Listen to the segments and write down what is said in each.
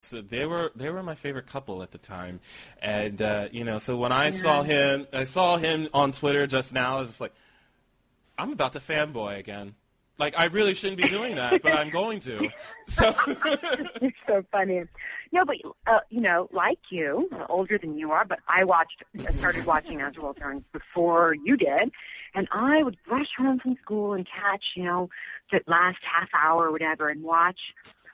So they were my favorite couple at the time, and so when I saw him on Twitter just now, I was just like, I'm about to fanboy again. Like, I really shouldn't be doing that, but I'm going to. So it's so funny. No, but like you, older than you are, but I started watching As the World Turns before you did, and I would rush home from school and catch, the last half hour or whatever, and watch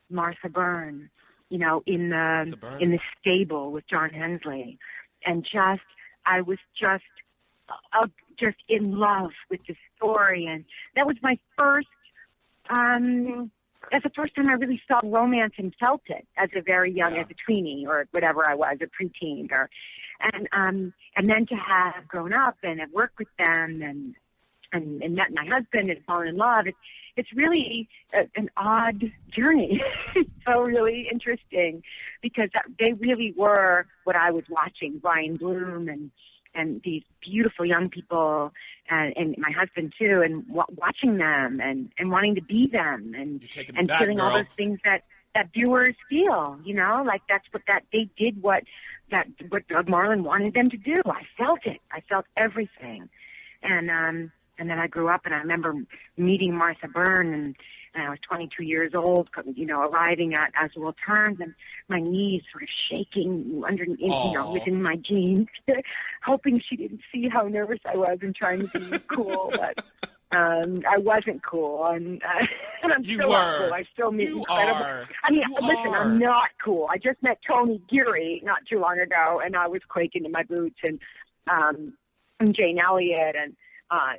Martha Byrne, in the stable with John Hensley, and I was just in love with the story, and that was my first. That's the first time I really saw romance and felt it as a very young, as a tweenie or whatever I was, a preteen, and then to have grown up and have worked with them and met my husband and fallen in love. It's really an odd journey. It's so really interesting because they really were what I was watching, Brian Bloom and these beautiful young people, and my husband too, and watching them and wanting to be them and feeling all those things that viewers feel, like that's what they did, what Doug Marland wanted them to do. I felt it. I felt everything. And then I grew up, and I remember meeting Martha Byrne, and I was 22 years old, arriving at As the World Turns, and my knees sort of shaking within my jeans, hoping she didn't see how nervous I was and trying to be cool, but I wasn't cool, and I'm still not cool. I still meet incredible. Listen, I'm not cool. I just met Tony Geary not too long ago, and I was quaking in my boots, and Jane Elliott, and I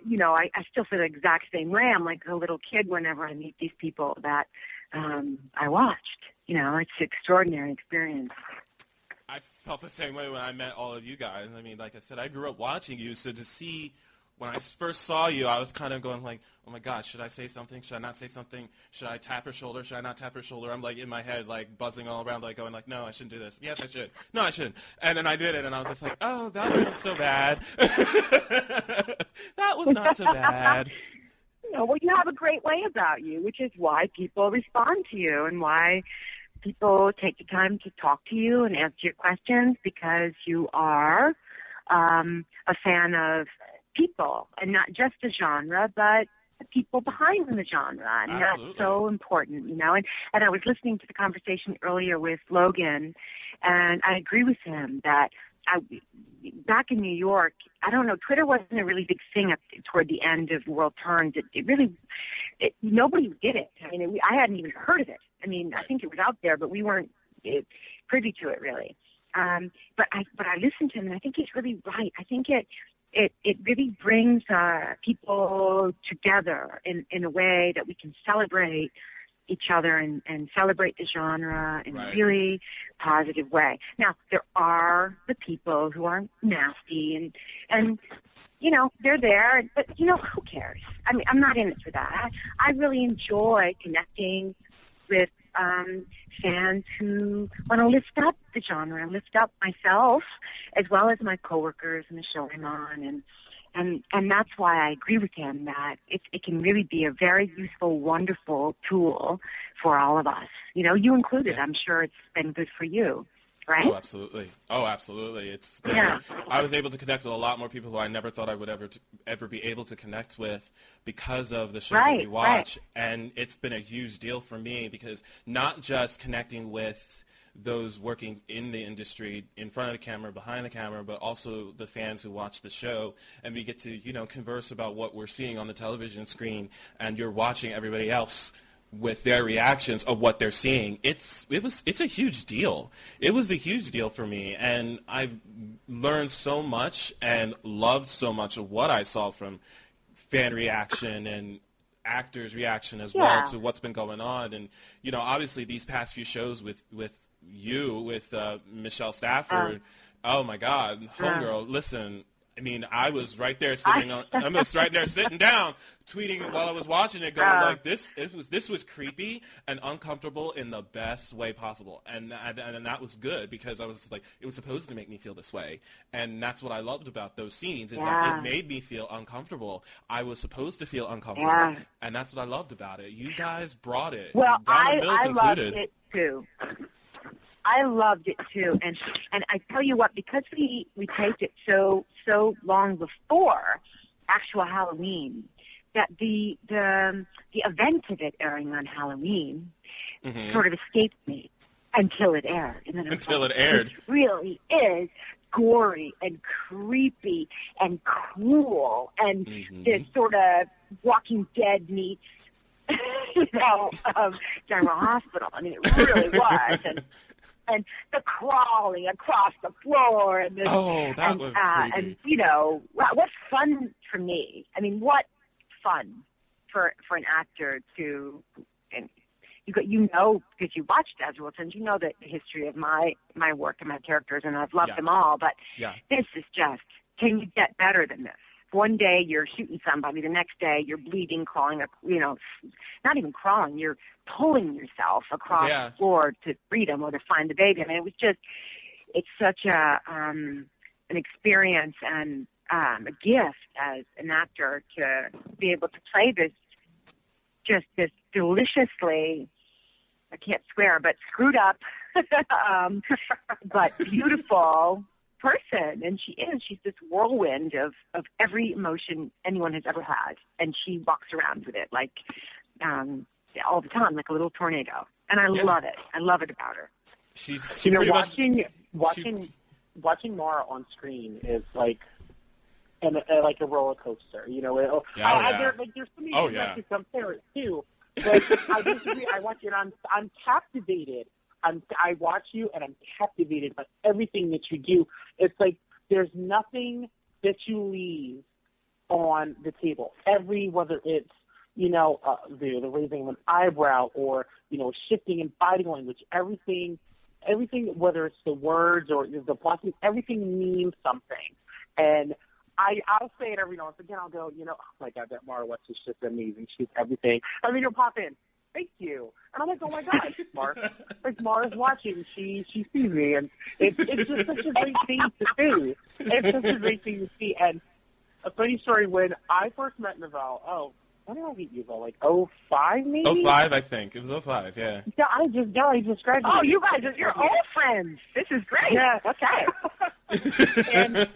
still feel the exact same way. I'm like a little kid whenever I meet these people that I watched. It's an extraordinary experience. I felt the same way when I met all of you guys. I mean, like I said, I grew up watching you, so to see when I first saw you, I was kind of going like, oh my God, should I say something? Should I not say something? Should I tap her shoulder? Should I not tap her shoulder? I'm like in my head, like buzzing all around, like going like, no, I shouldn't do this. Yes, I should. No, I shouldn't. And then I did it, and I was just like, oh, that wasn't so bad. That was not so bad. You have a great way about you, which is why people respond to you and why people take the time to talk to you and answer your questions, because you are a fan of people, and not just the genre, but the people behind the genre. And Absolutely. That's so important, And I was listening to the conversation earlier with Logan, and I agree with him that back in New York, I don't know, Twitter wasn't a really big thing toward the end of World Turns. Nobody did it. I mean, I hadn't even heard of it. I mean, I think it was out there, but we weren't privy to it really. But I listened to him, and I think he's really right. I think it really brings people together in a way that we can celebrate each other and celebrate the genre in a really positive way. Now, there are the people who are nasty and they're there, but who cares? I mean, I'm not in it for that. I really enjoy connecting with fans who want to lift up the genre and lift up myself as well as my coworkers and the show I'm on, and that's why I agree with him that it can really be a very useful, wonderful tool for all of us. You included. I'm sure it's been good for you. Right? Oh, absolutely. It's been, I was able to connect with a lot more people who I never thought I would ever be able to connect with because of the shows that we watch. And it's been a huge deal for me because not just connecting with those working in the industry, in front of the camera, behind the camera, but also the fans who watch the show, and we get to, converse about what we're seeing on the television screen, and you're watching everybody else with their reactions of what they're seeing. It's a huge deal. It was a huge deal for me, and I've learned so much and loved so much of what I saw from fan reaction and actors' reaction as well to what's been going on. And obviously these past few shows with Michelle Stafford, oh my God, homegirl, listen. I mean, I was right there sitting down, tweeting while I was watching it, going like, this was creepy and uncomfortable in the best way possible, and that was good because I was like, it was supposed to make me feel this way, and that's what I loved about those scenes is that it made me feel uncomfortable. I was supposed to feel uncomfortable, and that's what I loved about it. You guys brought it. Well, I loved it too. I loved it too, and I tell you what, because we taped it so long before actual Halloween, that the event of it airing on Halloween sort of escaped me until it aired. And then until it aired, it really is gory and creepy and cruel, and this sort of Walking Dead meets, General Hospital. I mean, it really was, and the crawling across the floor, and this, that was creepy. And what fun for me. I mean, what fun for an actor to, and because you watched Edgerton, you know the history of my work and my characters, and I've loved them all. But this is just, can you get better than this? One day you're shooting somebody, the next day you're bleeding, crawling, not even crawling, you're pulling yourself across the floor to freedom or to find the baby. I mean, it's such an experience and a gift as an actor to be able to play this deliciously, I can't swear, but screwed up, but beautiful person. And she's this whirlwind of every emotion anyone has ever had, and she walks around with it like all the time, like a little tornado. And I love it. I love it about her. Watching Maura on screen is like like a roller coaster. There's so many things that compare it to. But I disagree. I watch it. I'm captivated. I watch you, and I'm captivated by everything that you do. It's like there's nothing that you leave on the table. Whether it's the raising of an eyebrow or shifting in body language, everything, whether it's the words or the blocking, everything means something. And I'll say it every now and again. I'll go, oh my God, that Maura West is just amazing. She's everything. I mean, you'll pop in. Thank you. And I'm like, oh my gosh, Maura. Like, Maura's watching. She sees me. And it's just such a great thing to do. It's such a great thing to see. And a funny story, when I first met Novell, when did I meet you, though? Like 05 maybe? 05, I think. It was 05, yeah. Yeah, I just graduated. Oh, you guys, you're old friends. This is great. Yeah. Okay. And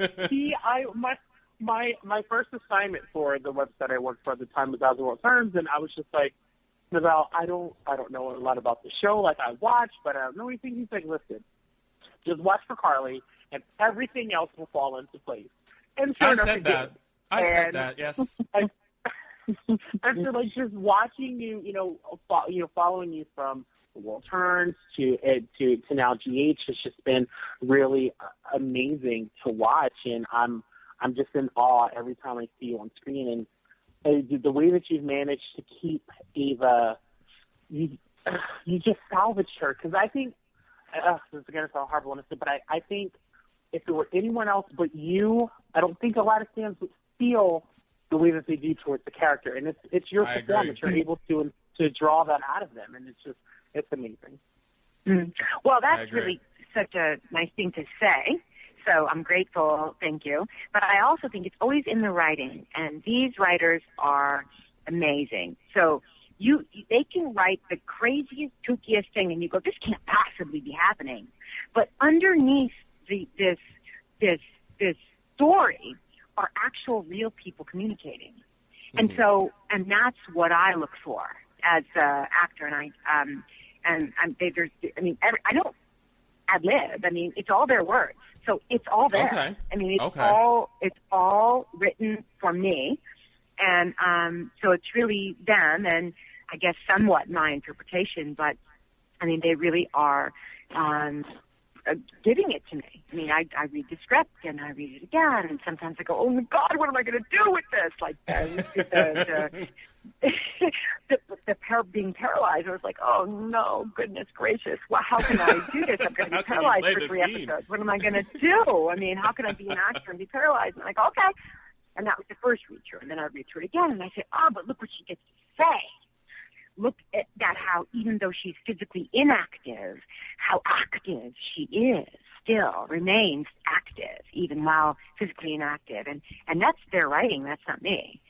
my first assignment for the website I worked for at the time was As the World Turns, and I was just like, Novell, I don't know a lot about the show. Like, I watch, but I don't know anything. He's like, listen, just watch for Carly, and everything else will fall into place. And sure enough, it did. I said that, yes. And so, like, just watching you, following you from The World Turns to now GH has just been really amazing to watch, and I'm just in awe every time I see you on screen. And the way that you've managed to keep Ava, you just salvaged her. Because I think, this is going to sound horrible, but I think if it were anyone else but you, I don't think a lot of fans would feel the way that they do towards the character. And it's your performance. You're able to draw that out of them. And it's amazing. Mm. Well, that's really such a nice thing to say. So I'm grateful, thank you. But I also think it's always in the writing, and these writers are amazing. So they can write the craziest, kookiest thing, and you go, this can't possibly be happening. But underneath this story are actual, real people communicating, and that's what I look for as an actor. And I don't ad lib. I mean, it's all their words. So it's all there. Okay. I mean, it's all written for me, and so it's really them, and I guess somewhat my interpretation. But I mean, they really are giving it to me. I mean, I read the script and I read it again, and sometimes I go, "Oh my God, what am I going to do with this?" Like being paralyzed. I was like, "Oh no, goodness gracious! Well, how can I do this? I'm going to be paralyzed for 3 episodes. What am I going to do? I mean, how can I be an actor and be paralyzed?" And I'm like, "Okay." And that was the first read through, and then I read through it again, and I said, but look what she gets to say. Look at that, how even though she's physically inactive, how active she is, still remains active, even while physically inactive. And that's their writing, that's not me.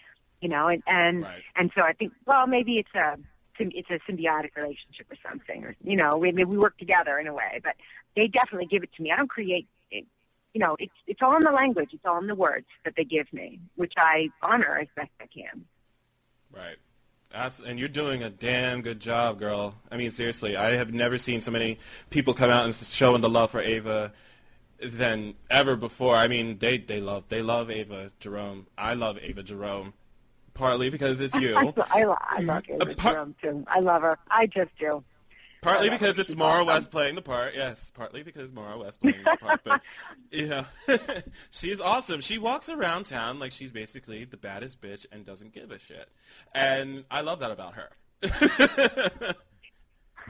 And so I think, well, maybe it's a it's a symbiotic relationship or something, or we work together in a way. But they definitely give it to me. I don't create it. It's all in the language. It's all in the words that they give me, which I honor as best I can. Right. And you're doing a damn good job, girl. I mean, seriously, I have never seen so many people come out and showing the love for Ava than ever before. I mean, they love Ava Jerome. I love Ava Jerome, partly because it's you. I love Ava Jerome too. I love her. I just do. Partly because it's Maura West playing the part. Yes, partly because Maura West playing the part. But, she's awesome. She walks around town like she's basically the baddest bitch and doesn't give a shit. And I love that about her.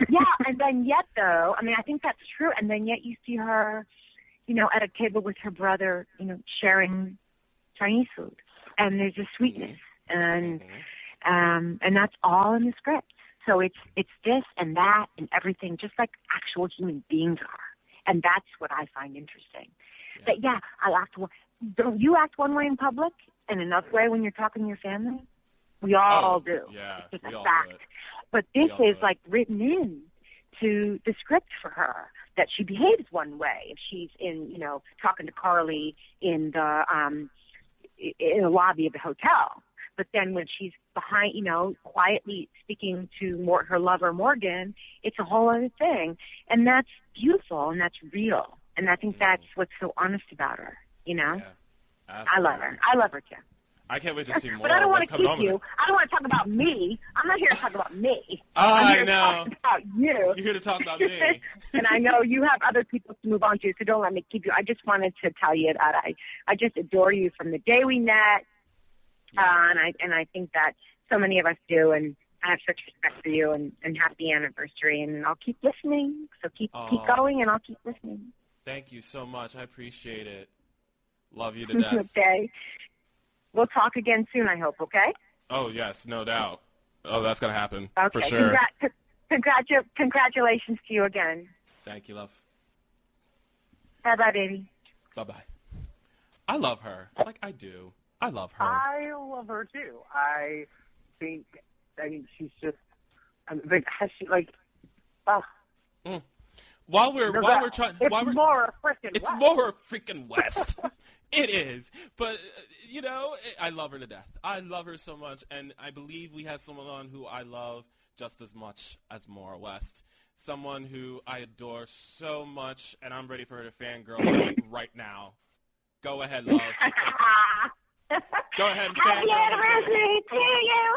Yeah, and then yet, though, I mean, I think that's true. And then yet you see her, at a table with her brother, sharing Chinese food. And there's a sweetness. And that's all in the script. So it's this and that and everything, just like actual human beings are. And that's what I find interesting. Yeah. But don't you act one way in public and another way when you're talking to your family? We all do. Yeah, it's just a fact. But this is like written in to the script for her, that she behaves one way if she's talking to Carly in the lobby of the hotel. But then when she's behind, quietly speaking to her lover, Morgan, it's a whole other thing. And that's beautiful and that's real. And I think that's what's so honest about her, Yeah, I love her. I love her, too. I can't wait to see more. But I don't want to keep you. I don't want to talk about me. I'm not here to talk about me. I'm here to talk about you. You're here to talk about me. And I know you have other people to move on to, so don't let me keep you. I just wanted to tell you that I just adore you from the day we met. Yes. And I think that so many of us do, and I have such respect for you, and happy anniversary, and I'll keep listening. So keep going, and I'll keep listening. Thank you so much. I appreciate it. Love you to death. Okay. We'll talk again soon, I hope, okay? Oh, yes, no doubt. Oh, that's going to happen, okay. For sure. Congratulations to you again. Thank you, love. Bye-bye, baby. Bye-bye. I love her. Like, I do. I love her. I love her, too. I mean, she's just, While we're trying, it's more freaking West. It is, but I love her to death. I love her so much, and I believe we have someone on who I love just as much as Maura West. Someone who I adore so much, and I'm ready for her to fangirl right now. Go ahead, love. Go ahead and fangirl. Happy anniversary to you.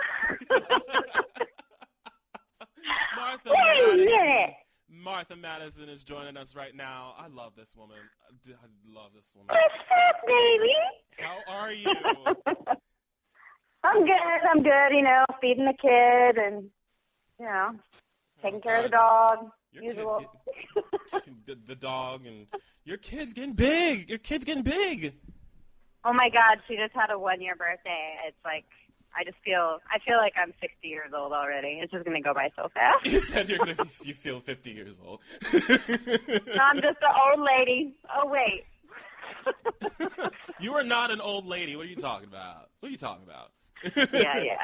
Martha Madison is joining us right now. I love this woman. I love this woman. What's up, baby? How are you? I'm good. Feeding the kid and, taking care of the dog. Usual. The dog and your kid's getting big. Oh my God, she just had a 1-year birthday. It's like I feel like I'm 60 years old already. It's just gonna go by so fast. You said you feel 50 years old. No, I'm just an old lady. Oh wait. You are not an old lady. What are you talking about? Yeah.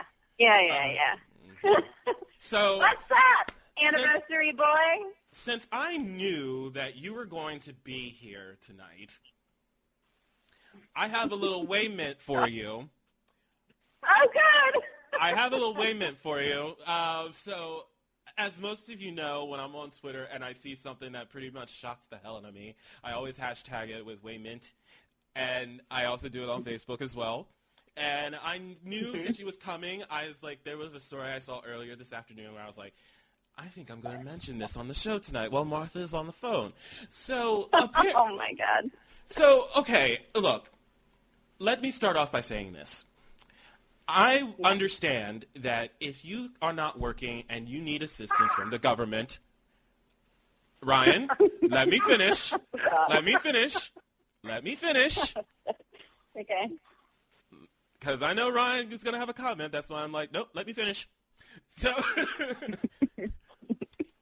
So what's up, anniversary boy? Since I knew that you were going to be here tonight, I have a little Waymint for you. Oh, good. I have a little Waymint for you. So, as most of you know, when I'm on Twitter and I see something that pretty much shocks the hell out of me, I always hashtag it with Waymint. And I also do it on Facebook as well. And I knew since she was coming, I was like, there was a story I saw earlier this afternoon where I was like, I think I'm going to mention this on the show tonight while Martha is on the phone. So, oh my God. So, okay, look, let me start off by saying this. I understand that if you are not working and you need assistance from the government, Ryan, let me finish. Okay. Because I know Ryan is going to have a comment. That's why I'm like, nope, let me finish. So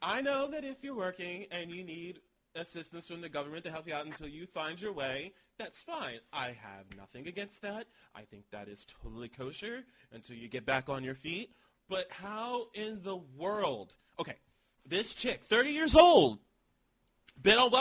I know that if you're working and you need assistance from the government to help you out until you find your way, that's fine. I have nothing against that. I think that is totally kosher until you get back on your feet. But how in the world? Okay, this chick, 30 years old, been on